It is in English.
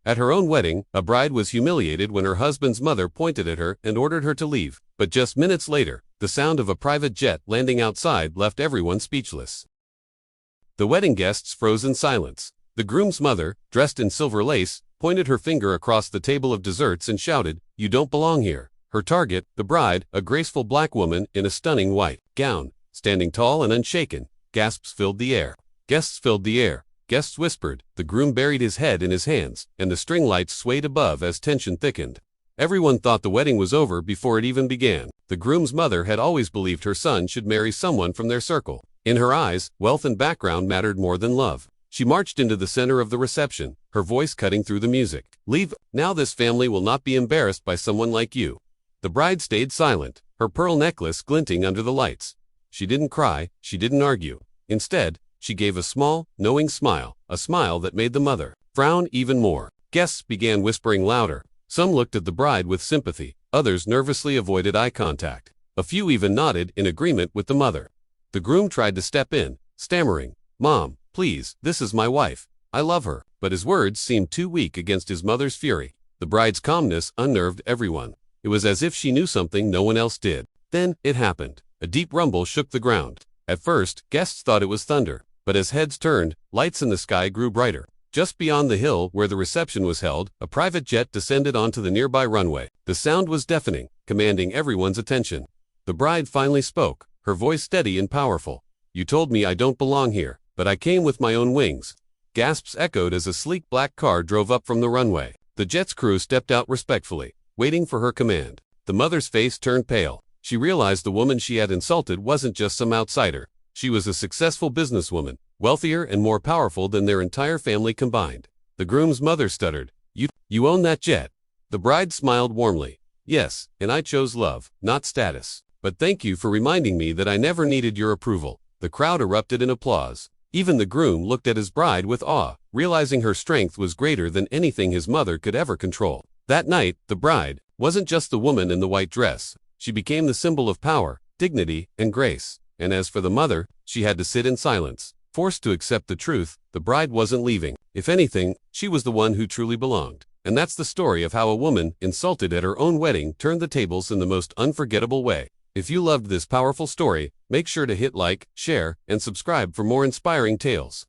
At her own wedding, a bride was humiliated when her husband's mother pointed at her and ordered her to leave. But just minutes later, the sound of a private jet landing outside left everyone speechless. The wedding guests froze in silence. The groom's mother, dressed in silver lace, pointed her finger across the table of desserts and shouted, "You don't belong here." Her target, the bride, a graceful black woman in a stunning white gown, standing tall and unshaken. Gasps filled the air. Guests filled the air. Guests whispered. The groom buried his head in his hands, and the string lights swayed above as tension thickened. Everyone thought the wedding was over before it even began. The groom's mother had always believed her son should marry someone from their circle. In her eyes, wealth and background mattered more than love. She marched into the center of the reception, her voice cutting through the music. "Leave, now this family will not be embarrassed by someone like you." The bride stayed silent, her pearl necklace glinting under the lights. She didn't cry, she didn't argue. Instead, she gave a small, knowing smile, a smile that made the mother frown even more. Guests began whispering louder. Some looked at the bride with sympathy, others nervously avoided eye contact. A few even nodded in agreement with the mother. The groom tried to step in, stammering, "Mom, please, this is my wife. I love her." But his words seemed too weak against his mother's fury. The bride's calmness unnerved everyone. It was as if she knew something no one else did. Then, it happened. A deep rumble shook the ground. At first, guests thought it was thunder. But as heads turned, lights in the sky grew brighter. Just beyond the hill where the reception was held, a private jet descended onto the nearby runway. The sound was deafening, commanding everyone's attention. The bride finally spoke, her voice steady and powerful. "You told me I don't belong here, but I came with my own wings." Gasps echoed as a sleek black car drove up from the runway. The jet's crew stepped out respectfully, waiting for her command. The mother's face turned pale. She realized the woman she had insulted wasn't just some outsider. She was a successful businesswoman, wealthier and more powerful than their entire family combined. The groom's mother stuttered, You own that jet?" The bride smiled warmly. "Yes, and I chose love, not status. But thank you for reminding me that I never needed your approval." The crowd erupted in applause. Even the groom looked at his bride with awe, realizing her strength was greater than anything his mother could ever control. That night, the bride wasn't just the woman in the white dress. She became the symbol of power, dignity, and grace. And as for the mother, she had to sit in silence, forced to accept the truth. The bride wasn't leaving. If anything, she was the one who truly belonged. And that's the story of how a woman, insulted at her own wedding, turned the tables in the most unforgettable way. If you loved this powerful story, make sure to hit like, share, and subscribe for more inspiring tales.